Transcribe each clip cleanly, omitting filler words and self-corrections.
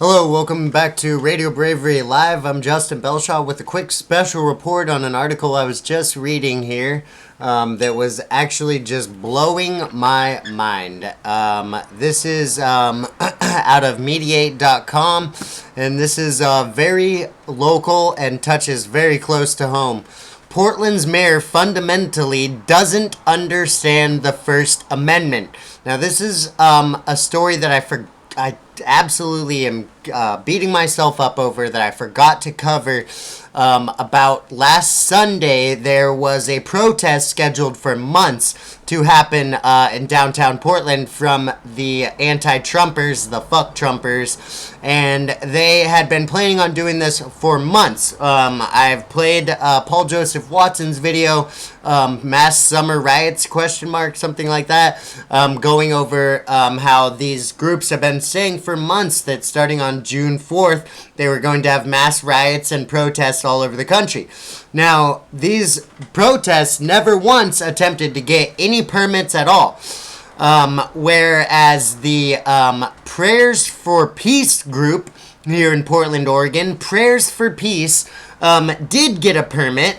Hello, welcome back to Radio Bravery Live. I'm Justin Bellshaw with a quick special report on an article I was just reading here that was actually just blowing my mind. This is out of mediate.com, and this is very local and touches very close to home. Portland's mayor fundamentally doesn't understand the First Amendment. Now, this is a story that I absolutely am beating myself up over that I forgot to cover. About last Sunday, there was a protest scheduled for months to happen in downtown Portland from the anti-Trumpers, the fuck Trumpers, and they had been planning on doing this for months. I've played Paul Joseph Watson's video, Mass Summer Riots, something like that, going over how these groups have been saying for months that starting on June 4th, they were going to have mass riots and protests all over the country. Now, these protests never once attempted to get any permits at all. Whereas the Prayers for Peace group here in Portland, Oregon, Prayers for Peace, did get a permit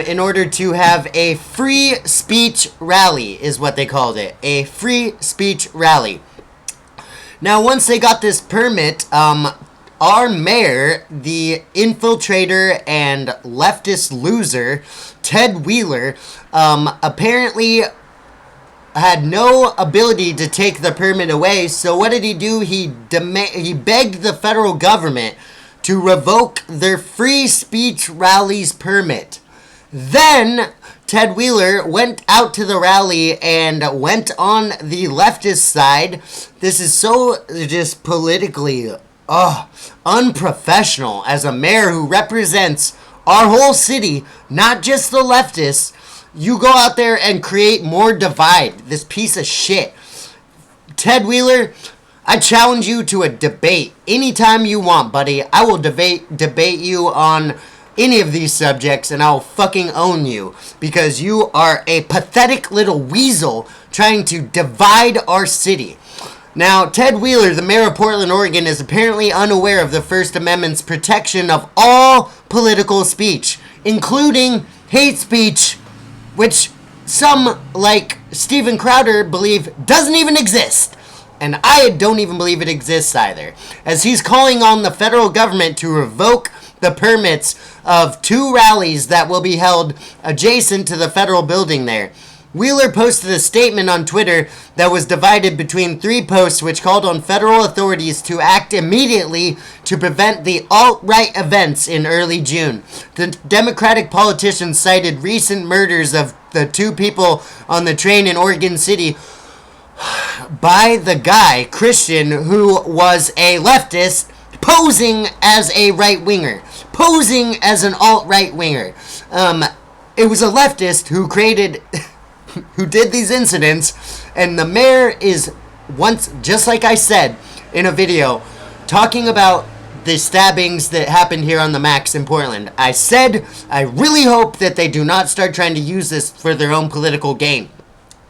in order to have a free speech rally, is what they called it. A free speech rally. Now, once they got this permit, our mayor, the infiltrator and leftist loser, Ted Wheeler, apparently had no ability to take the permit away. So what did he do? He begged the federal government to revoke their free speech rallies permit. Then Ted Wheeler went out to the rally and went on the leftist side. This is so just politically unprofessional as a mayor who represents our whole city, not just the leftists. You go out there and create more divide, this piece of shit. Ted Wheeler, I challenge you to a debate anytime you want, buddy. I will debate you on any of these subjects, and I'll fucking own you, because you are a pathetic little weasel trying to divide our city. Now, Ted Wheeler, the mayor of Portland, Oregon, is apparently unaware of the First Amendment's protection of all political speech, including hate speech, which some, like Steven Crowder, believe doesn't even exist. And I don't even believe it exists either, as he's calling on the federal government to revoke the permits of 2 rallies that will be held adjacent to the federal building there. Wheeler posted a statement on Twitter that was divided between 3 posts which called on federal authorities to act immediately to prevent the alt-right events in early June. The Democratic politician cited recent murders of the 2 people on the train in Oregon City by the guy, Christian, who was a leftist, posing as a right-winger, posing as an alt-right-winger. It was a leftist who who did these incidents, and the mayor is, once, just like I said in a video, talking about the stabbings that happened here on the Max in Portland. I said, I really hope that they do not start trying to use this for their own political gain,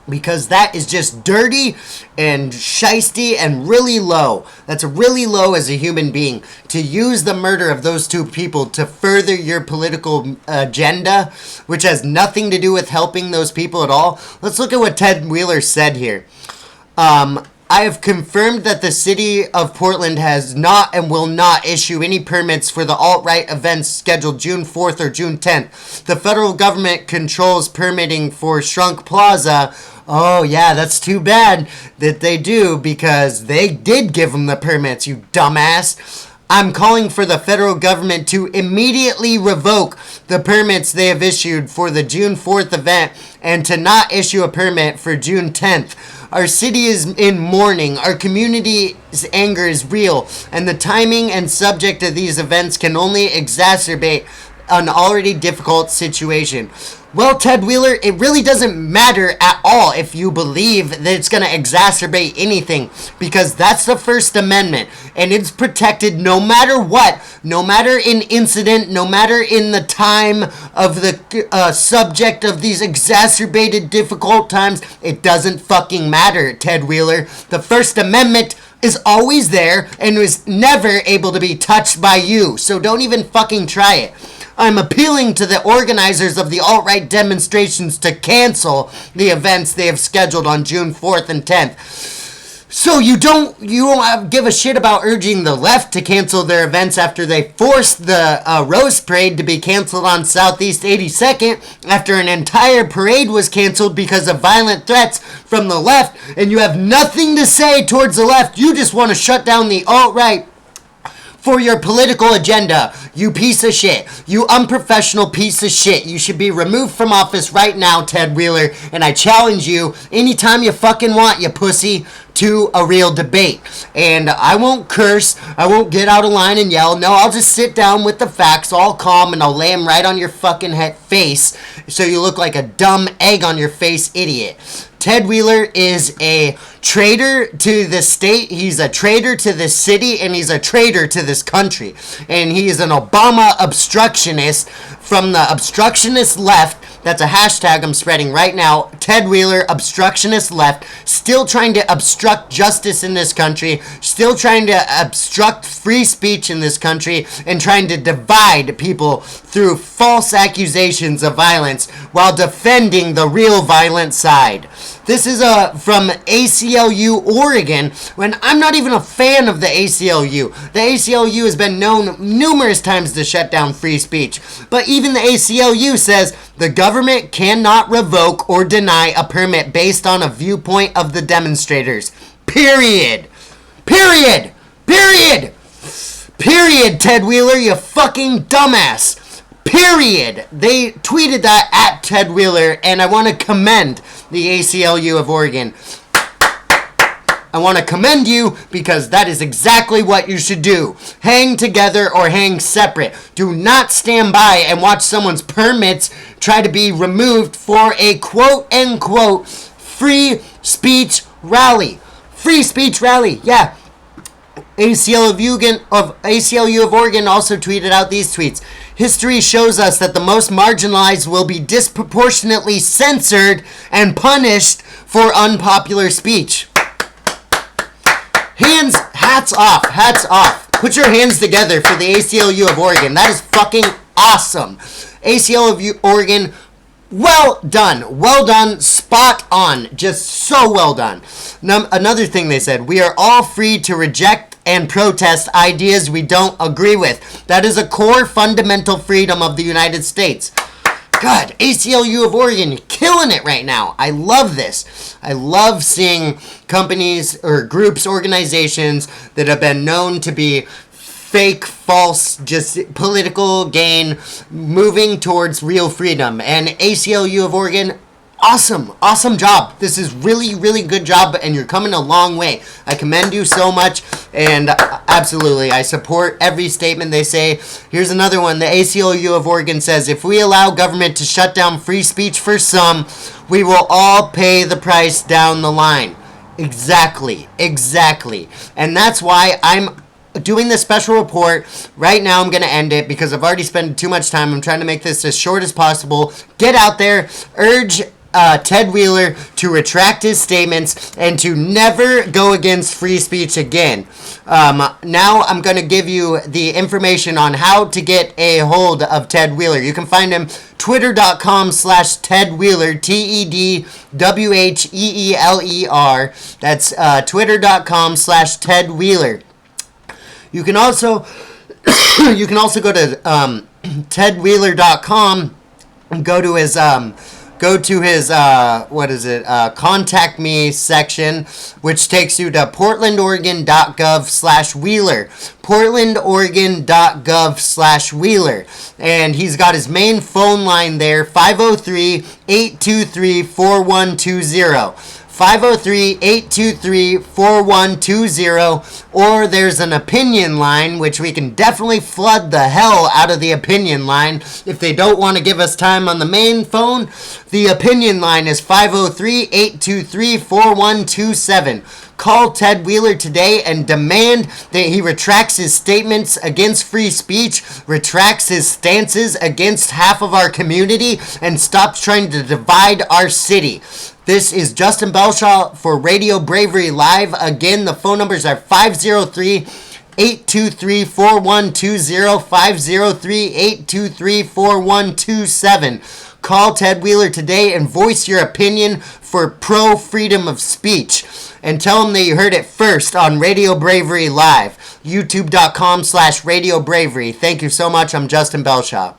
because that is just dirty and shisty and really low. That's really low as a human being, to use the murder of those 2 people to further your political agenda, which has nothing to do with helping those people at all. Let's look at what Ted Wheeler said here. I have confirmed that the city of Portland has not and will not issue any permits for the alt-right events scheduled June 4th or June 10th. The federal government controls permitting for Shrunk Plaza. Oh, yeah, that's too bad that they do, because they did give them the permits, you dumbass. I'm calling for the federal government to immediately revoke the permits they have issued for the June 4th event and to not issue a permit for June 10th. Our city is in mourning. Our community's anger is real, and the timing and subject of these events can only exacerbate an already difficult situation. Well, Ted Wheeler, it really doesn't matter at all if you believe that it's going to exacerbate anything, because that's the First Amendment, and it's protected no matter what, no matter in incident, no matter in the time of the subject of these exacerbated difficult times. It doesn't fucking matter, Ted Wheeler. The First Amendment is always there and was never able to be touched by you, so don't even fucking try it. I'm appealing to the organizers of the alt-right demonstrations to cancel the events they have scheduled on June 4th and 10th. So you don't give a shit about urging the left to cancel their events after they forced the Rose Parade to be canceled on Southeast 82nd after an entire parade was canceled because of violent threats from the left, and you have nothing to say towards the left. You just want to shut down the alt-right for your political agenda. You piece of shit. You unprofessional piece of shit. You should be removed from office right now, Ted Wheeler, and I challenge you anytime you fucking want, you pussy, to a real debate. And I won't curse. I won't get out of line and yell. No, I'll just sit down with the facts all calm and I'll lay them right on your fucking face so you look like a dumb egg on your face idiot. Ted Wheeler is a traitor to the state, he's a traitor to this city, and he's a traitor to this country. And he is an Obama obstructionist from the obstructionist left. That's a hashtag I'm spreading right now. Ted Wheeler, obstructionist left, still trying to obstruct justice in this country, still trying to obstruct free speech in this country, and trying to divide people through false accusations of violence while defending the real violent side. This is from ACLU, Oregon, when I'm not even a fan of the ACLU. The ACLU has been known numerous times to shut down free speech. But even the ACLU says the government cannot revoke or deny a permit based on a viewpoint of the demonstrators. Period. Period. Period. Period, Ted Wheeler, you fucking dumbass. Period. They tweeted that at Ted Wheeler, and I want to commend the ACLU of Oregon. I want to commend you because that is exactly what you should do. Hang together or hang separate. Do not stand by and watch someone's permits try to be removed for a quote-unquote free speech rally. Free speech rally, yeah. ACLU of Oregon also tweeted out these tweets. History shows us that the most marginalized will be disproportionately censored and punished for unpopular speech. Hats off. Put your hands together for the ACLU of Oregon. That is fucking awesome. ACLU of Oregon, well done, spot on, just so well done. Another thing they said, we are all free to reject and protest ideas we don't agree with. That is a core fundamental freedom of the United States. God, ACLU of Oregon, killing it right now. I love this. I love seeing companies or groups, organizations that have been known to be fake, false, just political gain, moving towards real freedom. And ACLU of Oregon, awesome job. This is really good job, and you're coming a long way. I commend you so much, and absolutely, I support every statement they say. Here's another one. The ACLU of Oregon says, if we allow government to shut down free speech for some, we will all pay the price down the line. Exactly. And that's why I'm doing this special report. Right now I'm going to end it because I've already spent too much time. I'm trying to make this as short as possible. Get out there, urge Ted Wheeler to retract his statements and to never go against free speech again. Now I'm going to give you the information on how to get a hold of Ted Wheeler. You can find him twitter.com/Ted Wheeler, TEDWHEELER. That's twitter.com/Ted Wheeler. You can also go to tedwheeler.com and go to his contact me section, which takes you to portlandoregon.gov/Wheeler. portlandoregon.gov/Wheeler. And he's got his main phone line there, 503-823-4120. 503-823-4120, or there's an opinion line, which we can definitely flood the hell out of the opinion line. If they don't want to give us time on the main phone, the opinion line is 503-823-4127. Call Ted Wheeler today and demand that he retracts his statements against free speech, retracts his stances against half of our community, and stops trying to divide our city. This is Justin Bellshaw for Radio Bravery Live. Again, the phone numbers are 503-823-4120, 503-823-4127. Call Ted Wheeler today and voice your opinion for pro-freedom of speech. And tell him that you heard it first on Radio Bravery Live. YouTube.com/Radio Bravery. Thank you so much. I'm Justin Bellshaw.